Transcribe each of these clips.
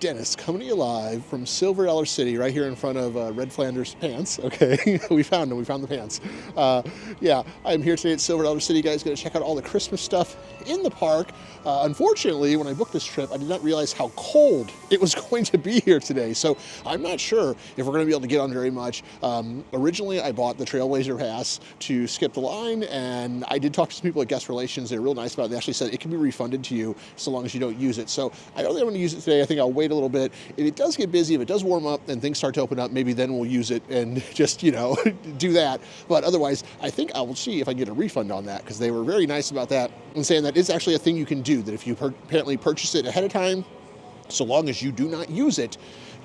Dennis coming to you live from Silver Dollar City right here in front of Red Flanders Pants. Okay, we found them. We found the pants. Yeah, I'm here today at Silver Dollar City. You guys got to check out all the Christmas stuff in the park. Unfortunately, when I booked this trip, I did not realize how cold it was going to be here today. So I'm not sure if we're going to be able to get on very much. Originally, I bought the Trailblazer Pass to skip the line, and I did talk to some people at Guest Relations. They're real nice about it. They actually said it can be refunded to you so long as you don't use it. So I don't think I'm going to use it today. I think I'll wait a little bit. If it does get busy, if it does warm up and things start to open up, maybe then we'll use it and just, you know, do that. But otherwise, I think I will see if I can get a refund on that, because they were very nice about that and saying that it's actually a thing you can do, that if you apparently purchase it ahead of time, so long as you do not use it,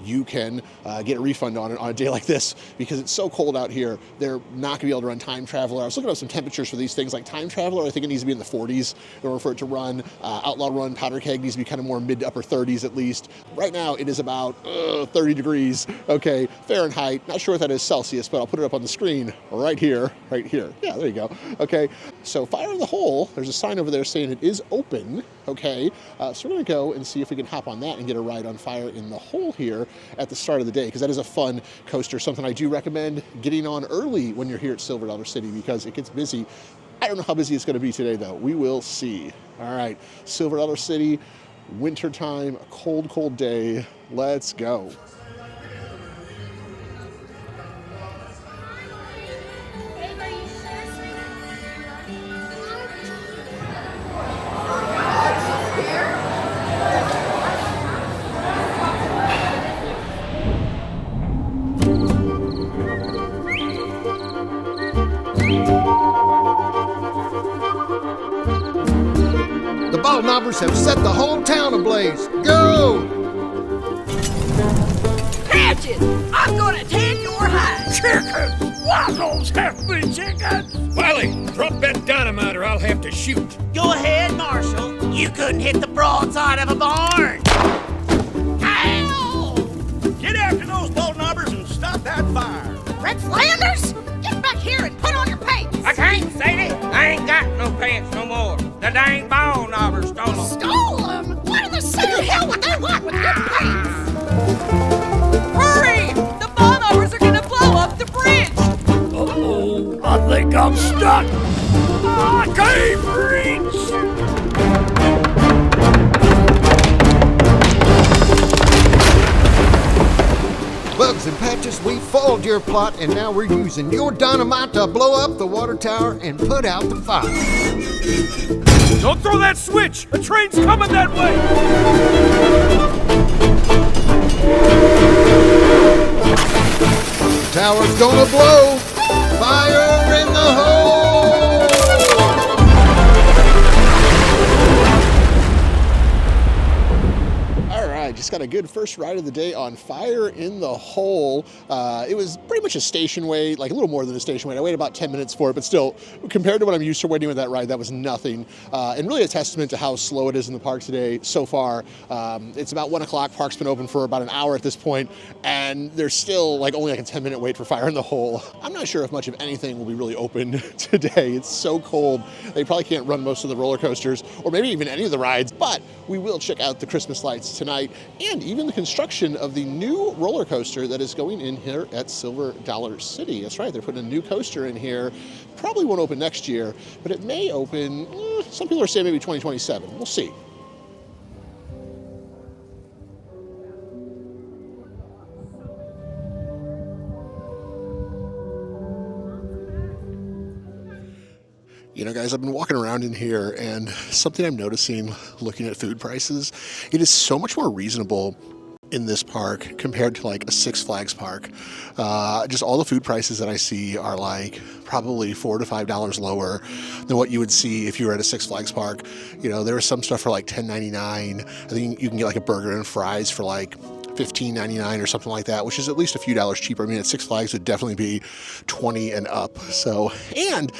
you can get a refund on it on a day like this. Because it's so cold out here, they're not going to be able to run Time Traveler. I was looking up some temperatures for these things. Like Time Traveler, I think it needs to be in the 40s in order for it to run. Outlaw Run, Powder Keg needs to be kind of more mid to upper 30s at least. Right now, it is about 30 degrees, okay, Fahrenheit. Not sure what that is Celsius, but I'll put it up on the screen right here, right here. Yeah, there you go. Okay, so Fire in the Hole, there's a sign over there saying it is open, okay? So we're going to go and see if we can hop on that and get a ride on Fire in the Hole here at the start of the day, because that is a fun coaster, something I do recommend getting on early when you're here at Silver Dollar City, because it gets busy. I don't know how busy it's going to be today, though. We will see. All right, Silver Dollar City, wintertime, a cold, cold day. Let's go. The ball knobbers have set the whole town ablaze. Go! Catch it! I'm gonna tan your hide! Chickens! Why those hefty chickens? Wiley, drop that dynamite or I'll have to shoot. Go ahead, Marshall. You couldn't hit the broadside of a barn. Ow! Get after those ball knobbers and stop that fire. Red Flanders? Get back here and put on your pants! I can't, Sadie. I ain't got no pants no more. The dang ball knobbers stole them. Stole them? What in the city hell would they want with your pants? Hurry! The ball knobbers are gonna blow up the bridge! Uh-oh, I think I'm stuck. I can't reach. Bugs and Patches, we foiled your plot, and now we're using your dynamite to blow up the water tower and put out the fire. Don't throw that switch. A train's coming that way. The tower's gonna blow. Fire in the hole! Just got a good first ride of the day on Fire in the Hole. It was pretty much a station wait, like a little more than a station wait. I waited about 10 minutes for it, but still, compared to what I'm used to waiting with that ride, that was nothing. And really a testament to how slow it is in the park today so far. It's about 1 o'clock. Park's been open for about an hour at this point, and there's still only a 10-minute wait for Fire in the Hole. I'm not sure if much of anything will be really open today. It's so cold. They probably can't run most of the roller coasters, or maybe even any of the rides, but we will check out the Christmas lights tonight, and even the construction of the new roller coaster that is going in here at Silver Dollar City. That's right, they're putting a new coaster in here. Probably won't open next year, but it may open, some people are saying maybe 2027. We'll see. You know, guys, I've been walking around in here, and something I'm noticing looking at food prices, it is so much more reasonable in this park compared to a Six Flags park. Just all the food prices that I see are probably $4 to $5 lower than what you would see if you were at a Six Flags park. You know, there was some stuff for $10.99. I think you can get a burger and fries for $15.99 or something like that, which is at least a few dollars cheaper. I mean, at Six Flags would definitely be 20 and up. So, and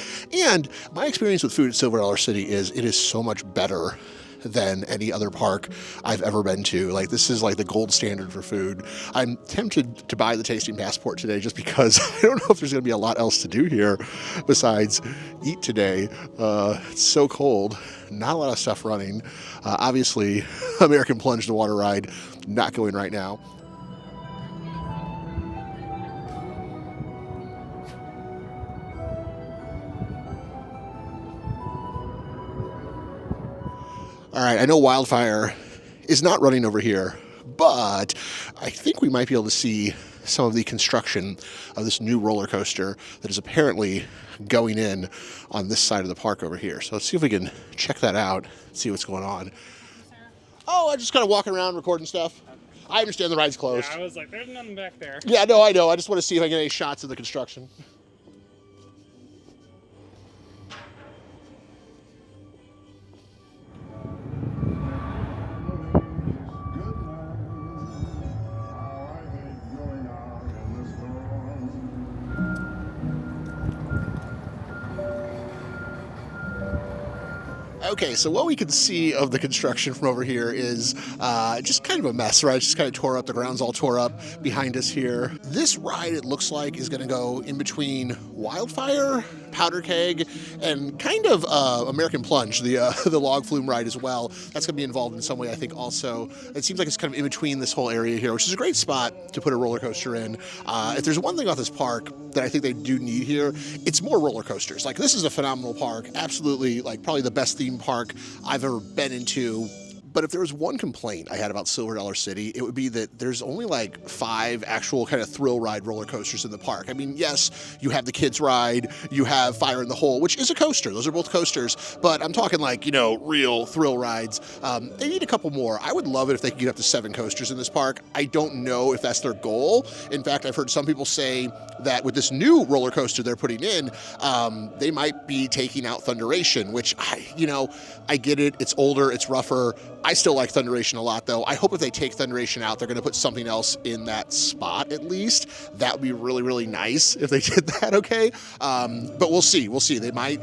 my experience with food at Silver Dollar City is it is so much better than any other park I've ever been to. This is the gold standard for food. I'm tempted to buy the tasting passport today just because I don't know if there's going to be a lot else to do here besides eat today. It's so cold. not a lot of stuff running. Obviously, American Plunge, the water ride, not going right now. All right, I know Wildfire is not running over here, but I think we might be able to see some of the construction of this new roller coaster that is apparently going in on this side of the park over here. So let's see if we can check that out, see what's going on. Oh, I just kind of walking around recording stuff. I understand the ride's closed. Yeah, I was like, there's nothing back there. Yeah, no, I know. I just want to see if I get any shots of the construction. Okay, so what we can see of the construction from over here is just kind of a mess, right? It's just kind of tore up. The ground's all tore up behind us here. This ride, it looks like, is going to go in between Wildfire, Powder Keg, and kind of American Plunge, the log flume ride as well. That's going to be involved in some way, I think, also. It seems like it's kind of in between this whole area here, which is a great spot to put a roller coaster in. If there's one thing about this park that I think they do need here, it's more roller coasters. Like, this is a phenomenal park. Absolutely, like, probably the best theme park I've ever been into. But if there was one complaint I had about Silver Dollar City, it would be that there's only like 5 actual kind of thrill ride roller coasters in the park. I mean, yes, you have the kids ride, you have Fire in the Hole, which is a coaster. Those are both coasters, but I'm talking like, you know, real thrill rides. They need a couple more. I would love it if they could get up to 7 coasters in this park. I don't know if that's their goal. In fact, I've heard some people say that with this new roller coaster they're putting in, they might be taking out Thunderation, which I get it. It's older, it's rougher. I still like Thunderation a lot, though. I hope if they take Thunderation out, they're going to put something else in that spot, at least. That would be really, really nice if they did that, okay? But we'll see. We'll see. They might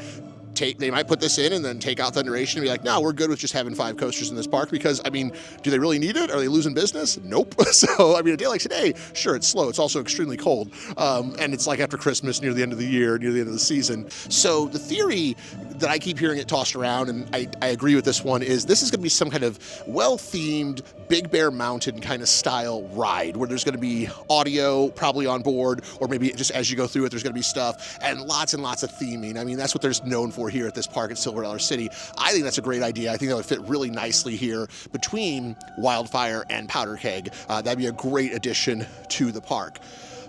put this in and then take out Thunderation and be like, no, we're good with just having 5 coasters in this park because, I mean, do they really need it? Are they losing business? Nope. So, I mean, a day like today, sure, it's slow. It's also extremely cold. And it's like after Christmas, near the end of the year, near the end of the season. So the theory that I keep hearing it tossed around, and I agree with this one, is this is going to be some kind of well-themed Big Bear Mountain kind of style ride where there's going to be audio probably on board, or maybe just as you go through it, there's going to be stuff and lots of theming. I mean, that's what there's known for here at this park at Silver Dollar City. I think that's a great idea. I think that would fit really nicely here between Wildfire and Powder Keg. That'd be a great addition to the park.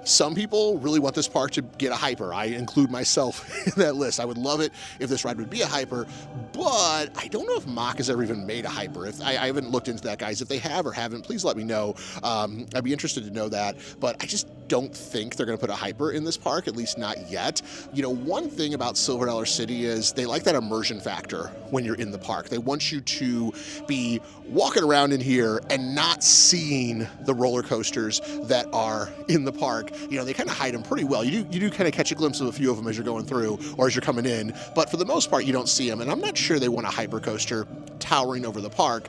Some people really want this park to get a hyper. I include myself in that list. I would love it if this ride would be a hyper, but I don't know if Mach has ever even made a hyper. I haven't looked into that, guys. If they have or haven't, please let me know. I'd be interested to know that, but I just don't think they're going to put a hyper in this park, at least not yet. You know, one thing about Silver Dollar City is they like that immersion factor when you're in the park. They want you to be walking around in here and not seeing the roller coasters that are in the park. You know, they kind of hide them pretty well. You do kind of catch a glimpse of a few of them as you're going through or as you're coming in, but for the most part, you don't see them. And I'm not sure they want a hyper coaster towering over the park.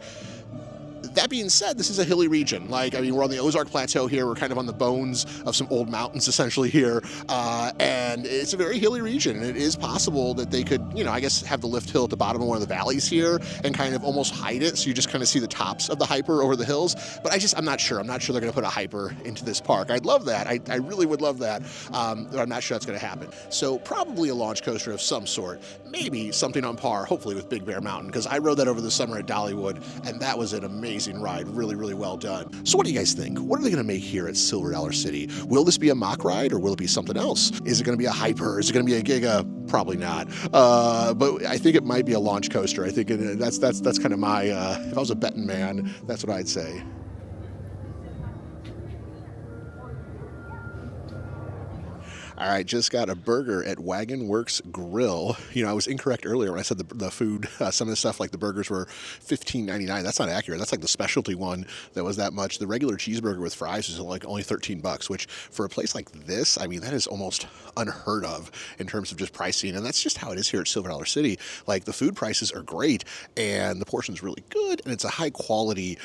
That being said, this is a hilly region. Like, I mean, we're on the Ozark Plateau here. We're kind of on the bones of some old mountains, essentially, here. And it's a very hilly region. And it is possible that they could, you know, I guess have the lift hill at the bottom of one of the valleys here and kind of almost hide it. So you just kind of see the tops of the hyper over the hills. But I'm not sure. I'm not sure they're going to put a hyper into this park. I'd love that. I really would love that. But I'm not sure that's going to happen. So probably a launch coaster of some sort. Maybe something on par, hopefully, with Big Bear Mountain. Because I rode that over the summer at Dollywood. And that was an amazing ride. Really, really well done. So what do you guys think? What are they going to make here at Silver Dollar City? Will this be a Mach ride or will it be something else? Is it going to be a hyper? Is it going to be a Giga? Probably not. But I think it might be a launch coaster. I think that's kind of my, if I was a betting man, that's what I'd say. All right, just got a burger at Wagon Works Grill. You know, I was incorrect earlier when I said the food, some of the stuff like the burgers were $15.99. That's not accurate. That's like the specialty one that was that much. The regular cheeseburger with fries is like only $13, which for a place like this, I mean, that is almost unheard of in terms of just pricing. And that's just how it is here at Silver Dollar City. Like, the food prices are great and the portion's really good and it's a high quality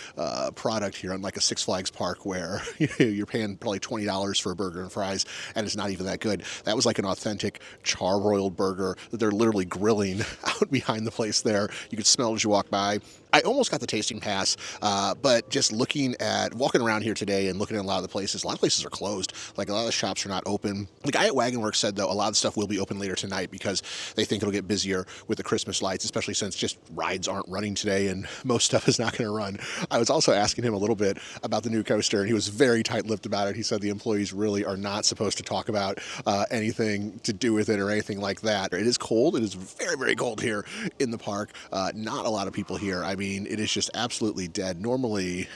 product here, unlike a Six Flags park where you're paying probably $20 for a burger and fries and it's not even that that good. That was like an authentic char-broiled burger that they're literally grilling out behind the place there. You could smell it as you walk by. I almost got the tasting pass, but just walking around here today and looking at a lot of places are closed. Like a lot of the shops are not open. The guy at Wagon Works said, though, a lot of stuff will be open later tonight because they think it'll get busier with the Christmas lights, especially since just rides aren't running today and most stuff is not going to run. I was also asking him a little bit about the new coaster, and he was very tight-lipped about it. He said the employees really are not supposed to talk about anything to do with it or anything like that. It is cold. It is very, very cold here in the park. Not a lot of people here. I mean, it is just absolutely dead. Normally,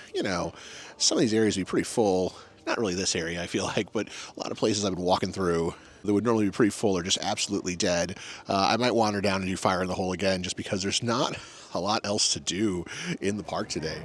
some of these areas would be pretty full. Not really this area, I feel like, but a lot of places I've been walking through that would normally be pretty full are just absolutely dead. I might wander down and do Fire in the Hole again just because there's not a lot else to do in the park today.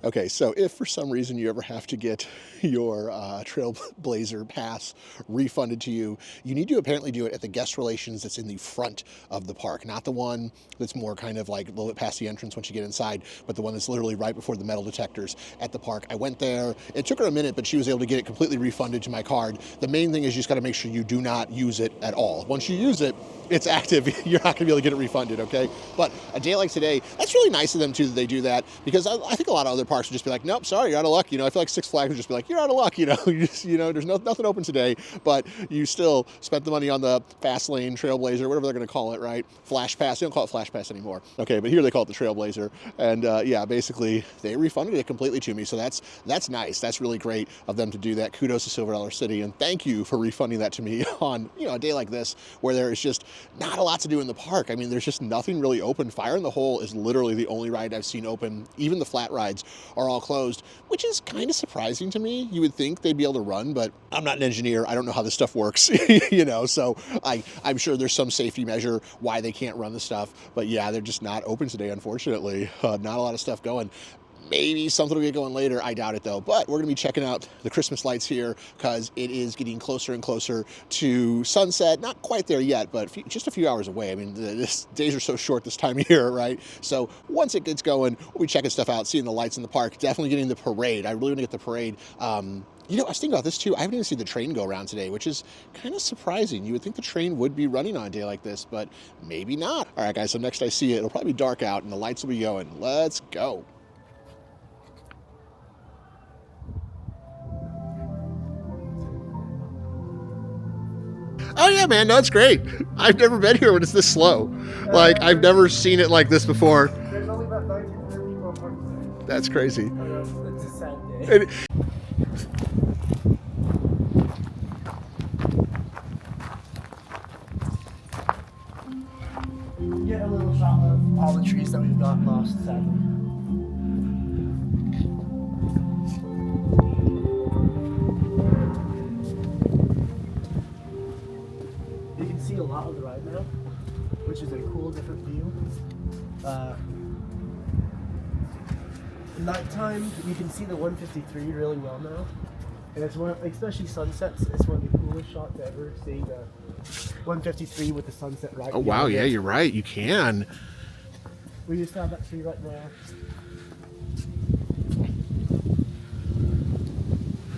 Okay, so if for some reason you ever have to get your Trailblazer pass refunded to you, you need to apparently do it at the guest relations that's in the front of the park, not the one that's more kind of like a little bit past the entrance once you get inside, but the one that's literally right before the metal detectors at the park. I went there. It took her a minute, but she was able to get it completely refunded to my card. The main thing is you just got to make sure you do not use it at all. Once you use it, it's active. You're not going to be able to get it refunded, okay? But a day like today, that's really nice of them, too, that they do that, because I think a lot of other parks would just be like, nope, sorry, you're out of luck. I feel like Six Flags would just be like, you're out of luck. There's nothing open today, but you still spent the money on the Fast Lane, Trailblazer, whatever they're going to call it, right? Flash Pass. They don't call it Flash Pass anymore. Okay, but here they call it the Trailblazer. And yeah, basically, they refunded it completely to me. So that's nice. That's really great of them to do that. Kudos to Silver Dollar City, and thank you for refunding that to me on a day like this where there is just not a lot to do in the park. I mean, there's just nothing really open. Fire in the Hole is literally the only ride I've seen open. Even the flat rides are all closed, which is kind of surprising to me. You would think they'd be able to run, but I'm not an engineer. I don't know how this stuff works, so I'm sure there's some safety measure why they can't run the stuff. But yeah, they're just not open today, unfortunately. Not a lot of stuff going. Maybe something will get going later. I doubt it, though. But we're going to be checking out the Christmas lights here because it is getting closer and closer to sunset. Not quite there yet, but just a few hours away. I mean, this days are so short this time of year, right? So once it gets going, we'll be checking stuff out, seeing the lights in the park, definitely getting the parade. I really want to get the parade. I was thinking about this, too. I haven't even seen the train go around today, which is kind of surprising. You would think the train would be running on a day like this, but maybe not. All right, guys, so next I see it, it'll probably be dark out, and the lights will be going. Let's go. Oh yeah, man, no, it's great. I've never been here when it's this slow. Like, I've never seen it like this before. There's only about 19 people on park today. That's crazy. It's a sad day. Get a little shot of all the trees that we've got lost, sadly. You can see a lot of the ride now, which is a cool, different view. Nighttime, you can see the 153 really well now, and it's especially sunsets. It's one of the coolest shots ever. Seeing the 153 with the sunset right. Oh wow, yeah, you're right. You can. We just found that tree right now.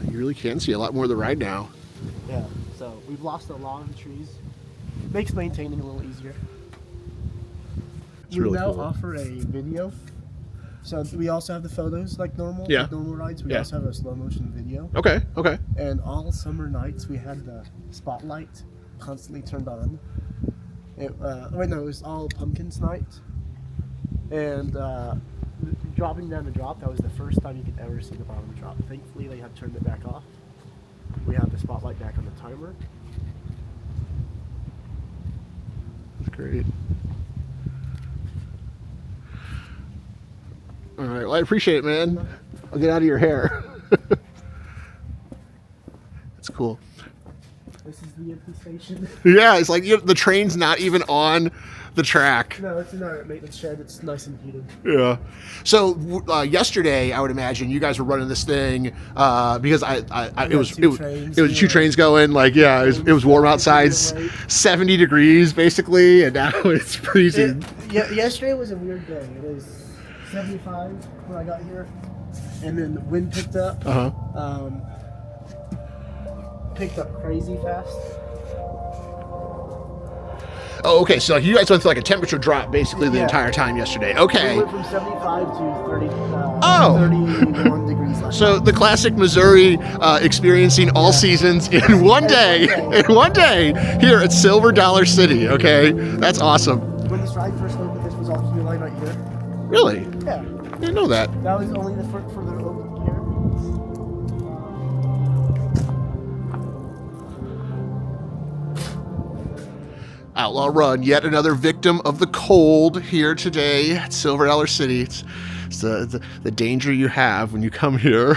You really can see a lot more of the ride now. Yeah. So we've lost a lot of the trees. Makes maintaining a little easier. It's We really now cool. offer a video. So we also have the photos like normal. Yeah. Like normal rides. We Yeah. also have a slow motion video. Okay. And all summer nights we had the spotlight constantly turned on. It was all pumpkins night. And dropping down the drop, that was the first time you could ever see the bottom drop. Thankfully they have turned it back off. We have the spotlight back on the timer. That's great. All right, well, I appreciate it, man. I'll get out of your hair. That's cool. This is the empty station. Yeah, it's like the train's not even on the track. No, it's in our maintenance shed. It's nice and heated. Yeah. So yesterday, I would imagine you guys were running this thing because it was two trains going. Like, yeah, it was warm outside, 70 degrees basically, and now it's freezing. Yesterday was a weird day. It was 75 when I got here, and then the wind picked up. Picked up crazy fast. Oh, okay. So you guys went through like a temperature drop basically the entire time yesterday. Okay. We went from 75 to 30. 31 degrees last So the classic Missouri experiencing all seasons in one day. In one day here at Silver Dollar City. Okay, that's awesome. When this ride first opened, this was all queue line right here. Really? Yeah. I didn't know that. That was only the further open here. Outlaw Run, yet another victim of the cold here today at Silver Dollar City. It's the danger you have when you come here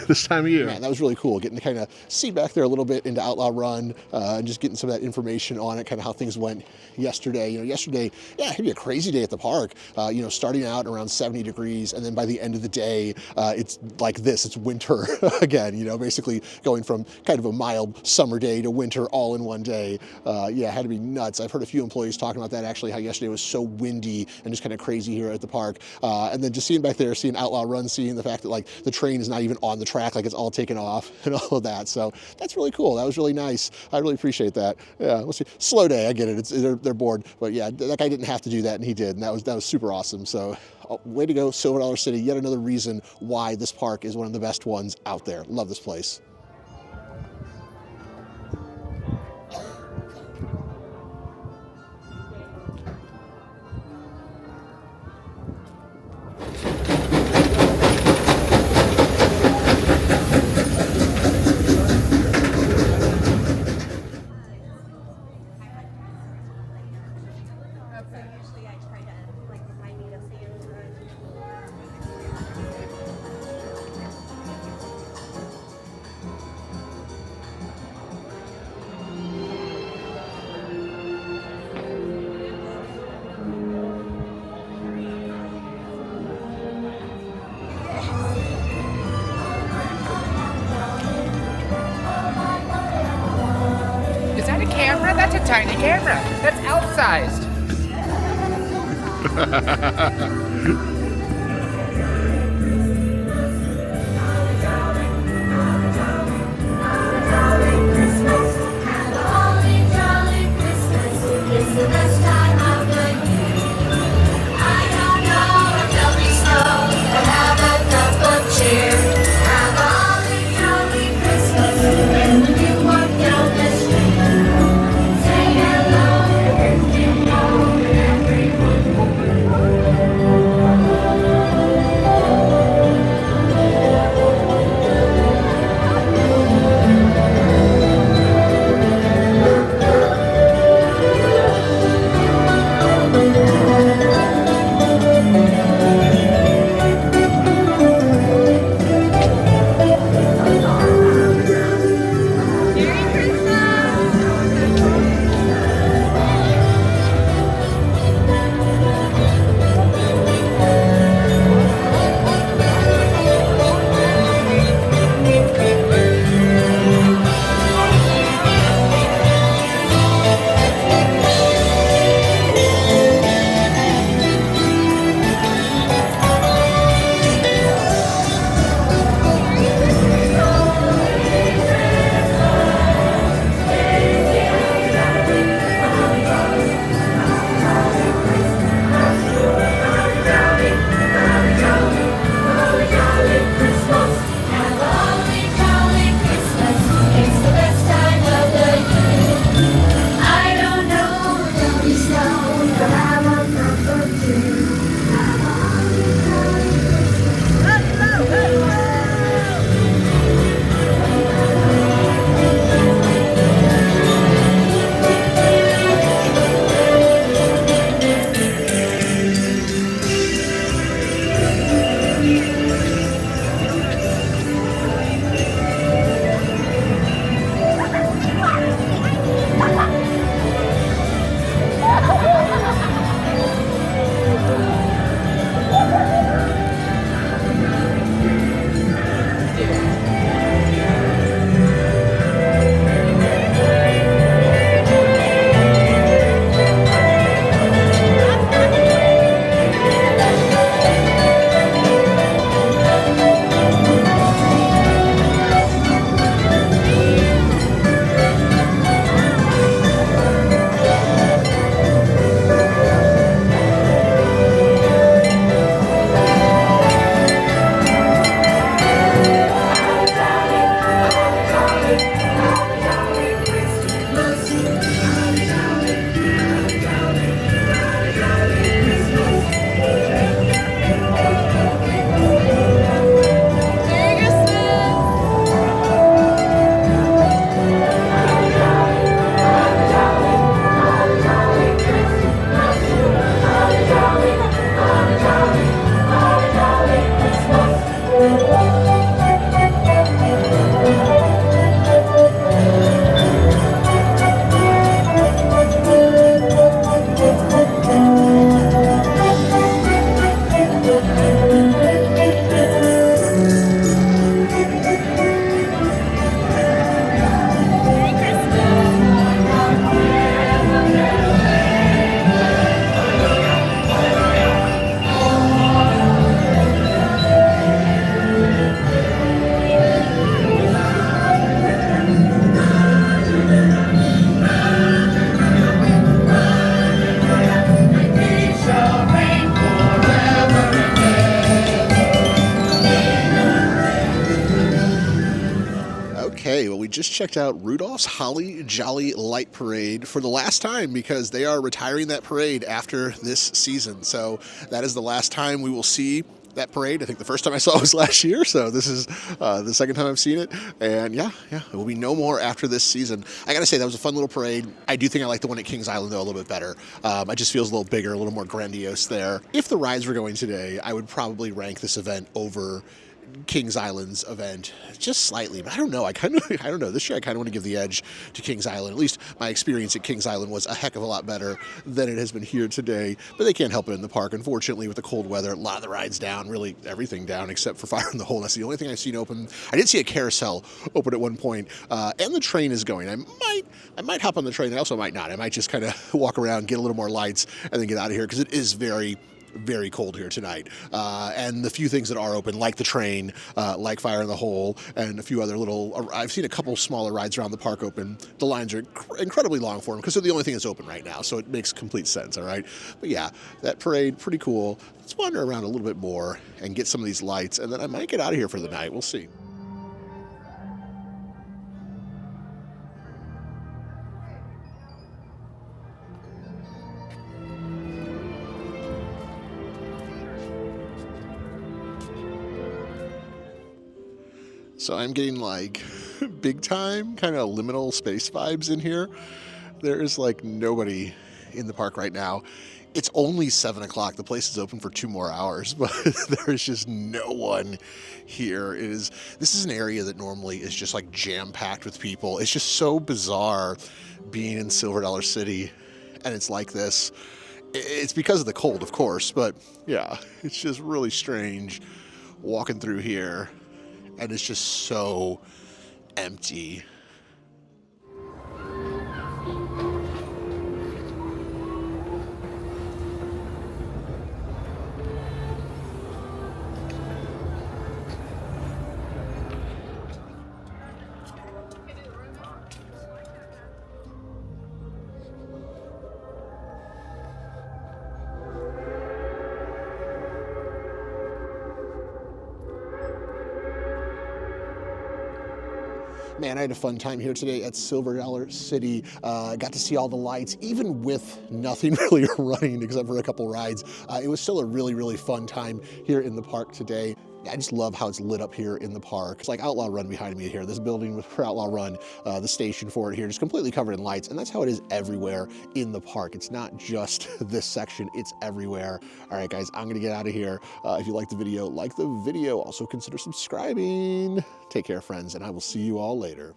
this time of year. Man, that was really cool, getting to kind of see back there a little bit into Outlaw Run and just getting some of that information on it, kind of how things went yesterday. Yesterday, yeah, it could be a crazy day at the park. Starting out around 70 degrees, and then by the end of the day, it's like this. It's winter again. Basically going from kind of a mild summer day to winter all in one day. It had to be nuts. I've heard a few employees talking about that actually, how yesterday was so windy and just kind of crazy here at the park. And then just seeing back there, seeing Outlaw Run, seeing the fact that like the train is not even on the track, like it's all taken off and all of that. So that's really cool. That was really nice. I really appreciate that. Yeah, we'll see. Slow day, I get it. They're bored, but yeah, that guy didn't have to do that, and he did, and that was super awesome. So way to go, Silver Dollar City. Yet another reason why this park is one of the best ones out there. Love this place. Usually I try to, like, if I need a sand run. Is that a camera? That's a tiny camera. That's elf-sized. just checked out Rudolph's Holly Jolly Light Parade for the last time because they are retiring that parade after this season. So that is the last time we will see that parade. I think the first time I saw it was last year, so this is the second time I've seen it. And yeah, it will be no more after this season. I gotta say, that was a fun little parade. I do think I like the one at Kings Island, though, a little bit better. It just feels a little bigger, a little more grandiose there. If the rides were going today, I would probably rank this event over Kings Island's event just slightly, but I don't know. I don't know. This year I kind of want to give the edge to Kings Island. At least my experience at Kings Island was a heck of a lot better than it has been here today, but they can't help it in the park. Unfortunately, with the cold weather, a lot of the rides down, really everything down except for Fire in the Hole. That's the only thing I've seen open. I did see a carousel open at one point, and the train is going. I might hop on the train. I also might not. I might just kind of walk around, get a little more lights, and then get out of here because it is very cold here tonight. And the few things that are open, like the train, like Fire in the Hole, and a few other little, I've seen a couple smaller rides around the park open. The lines are incredibly long for them because they're the only thing that's open right now, so it makes complete sense, all right? But yeah, that parade, pretty cool. Let's wander around a little bit more and get some of these lights, and then I might get out of here for the night. We'll see. So I'm getting like big time kind of liminal space vibes in here. There is like nobody in the park right now. It's only 7 o'clock. The place is open for 2 more hours, but there is just no one here. This is an area that normally is just like jam-packed with people. It's just so bizarre being in Silver Dollar City and it's like this. It's because of the cold, of course, but yeah, it's just really strange walking through here. And it's just so empty. Man, I had a fun time here today at Silver Dollar City. Got to see all the lights, even with nothing really running except for a couple rides. It was still a really fun time here in the park today. I just love how it's lit up here in the park. It's like Outlaw Run behind me here. This building for Outlaw Run, the station for it here, just completely covered in lights. And that's how it is everywhere in the park. It's not just this section, it's everywhere. All right, guys, I'm gonna get out of here. If you like the video, like the video. Also consider subscribing. Take care, friends, and I will see you all later.